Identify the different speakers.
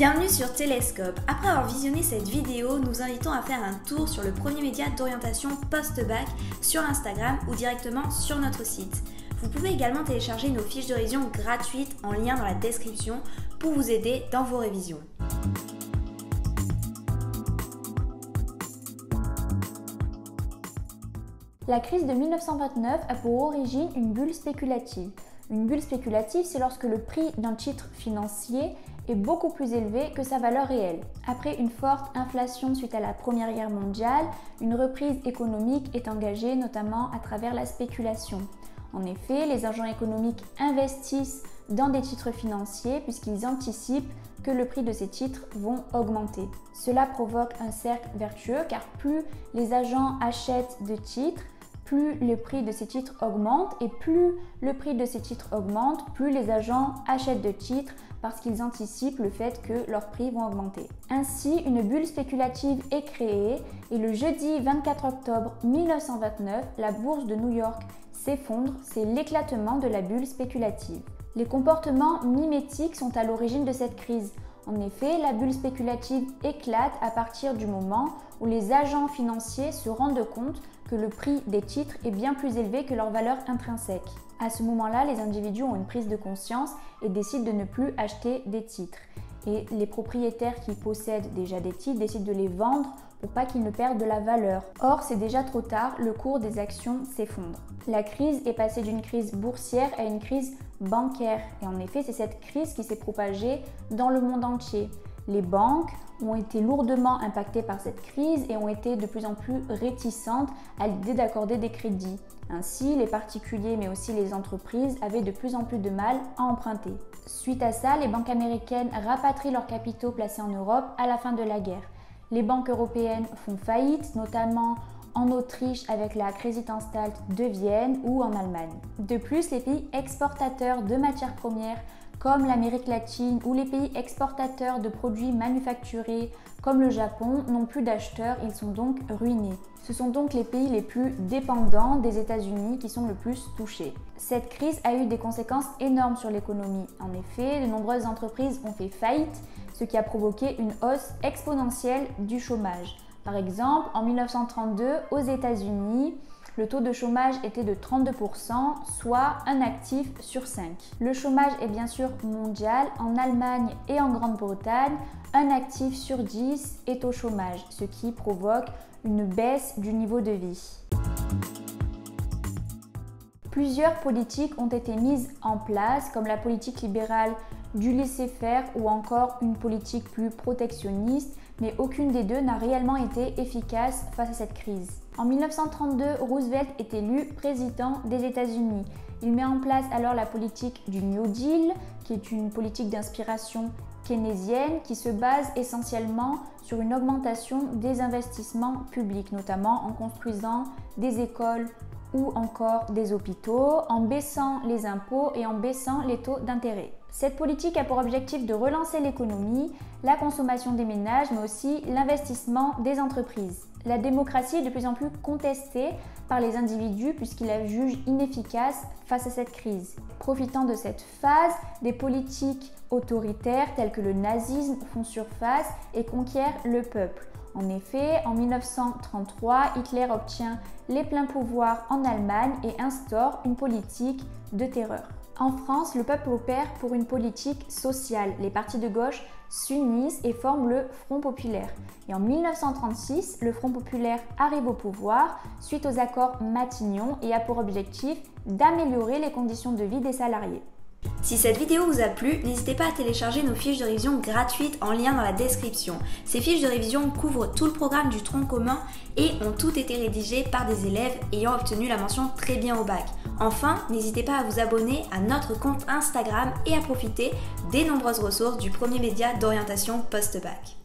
Speaker 1: Bienvenue sur Télescope. Après avoir visionné cette vidéo, nous invitons à faire un tour sur le premier média d'orientation post-bac sur Instagram ou directement sur notre site. Vous pouvez également télécharger nos fiches de révision gratuites en lien dans la description pour vous aider dans vos révisions.
Speaker 2: La crise de 1929 a pour origine une bulle spéculative. Une bulle spéculative, c'est lorsque le prix d'un titre financier est beaucoup plus élevé que sa valeur réelle. Après une forte inflation suite à la Première Guerre mondiale, une reprise économique est engagée notamment à travers la spéculation. En effet, les agents économiques investissent dans des titres financiers puisqu'ils anticipent que le prix de ces titres vont augmenter. Cela provoque un cercle vertueux car plus les agents achètent de titres, plus le prix de ces titres augmente et plus le prix de ces titres augmente, plus les agents achètent de titres parce qu'ils anticipent le fait que leurs prix vont augmenter. Ainsi, une bulle spéculative est créée et le jeudi 24 octobre 1929, la bourse de New York s'effondre, c'est l'éclatement de la bulle spéculative. Les comportements mimétiques sont à l'origine de cette crise. En effet, la bulle spéculative éclate à partir du moment où les agents financiers se rendent compte que le prix des titres est bien plus élevé que leur valeur intrinsèque. À ce moment-là, les individus ont une prise de conscience et décident de ne plus acheter des titres. Et les propriétaires qui possèdent déjà des titres décident de les vendre pour pas qu'ils ne perdent de la valeur. Or, c'est déjà trop tard, le cours des actions s'effondre. La crise est passée d'une crise boursière à une crise bancaire. Et en effet, c'est cette crise qui s'est propagée dans le monde entier. Les banques ont été lourdement impactées par cette crise et ont été de plus en plus réticentes à l'idée d'accorder des crédits. Ainsi, les particuliers mais aussi les entreprises avaient de plus en plus de mal à emprunter. Suite à ça, les banques américaines rapatrient leurs capitaux placés en Europe à la fin de la guerre. Les banques européennes font faillite, notamment en Autriche avec la Creditanstalt de Vienne ou en Allemagne. De plus, les pays exportateurs de matières premières comme l'Amérique latine ou les pays exportateurs de produits manufacturés comme le Japon n'ont plus d'acheteurs, ils sont donc ruinés. Ce sont donc les pays les plus dépendants des États-Unis qui sont le plus touchés. Cette crise a eu des conséquences énormes sur l'économie. En effet, de nombreuses entreprises ont fait faillite, ce qui a provoqué une hausse exponentielle du chômage. Par exemple, en 1932, aux États-Unis, le taux de chômage était de 32%, soit un actif sur 5. Le chômage est bien sûr mondial. En Allemagne et en Grande-Bretagne, un actif sur 10 est au chômage, ce qui provoque une baisse du niveau de vie. Plusieurs politiques ont été mises en place, comme la politique libérale du laisser-faire ou encore une politique plus protectionniste, mais aucune des deux n'a réellement été efficace face à cette crise. En 1932, Roosevelt est élu président des États-Unis. Il met en place alors la politique du New Deal, qui est une politique d'inspiration keynésienne qui se base essentiellement sur une augmentation des investissements publics, notamment en construisant des écoles ou encore des hôpitaux, en baissant les impôts et en baissant les taux d'intérêt. Cette politique a pour objectif de relancer l'économie, la consommation des ménages, mais aussi l'investissement des entreprises. La démocratie est de plus en plus contestée par les individus puisqu'ils la jugent inefficace face à cette crise. Profitant de cette phase, des politiques autoritaires telles que le nazisme font surface et conquièrent le peuple. En effet, en 1933, Hitler obtient les pleins pouvoirs en Allemagne et instaure une politique de terreur. En France, le peuple opère pour une politique sociale. Les partis de gauche s'unissent et forment le Front populaire. Et en 1936, le Front populaire arrive au pouvoir suite aux accords Matignon et a pour objectif d'améliorer les conditions de vie des salariés.
Speaker 1: Si cette vidéo vous a plu, n'hésitez pas à télécharger nos fiches de révision gratuites en lien dans la description. Ces fiches de révision couvrent tout le programme du tronc commun et ont toutes été rédigées par des élèves ayant obtenu la mention très bien au bac. Enfin, n'hésitez pas à vous abonner à notre compte Instagram et à profiter des nombreuses ressources du premier média d'orientation post-bac.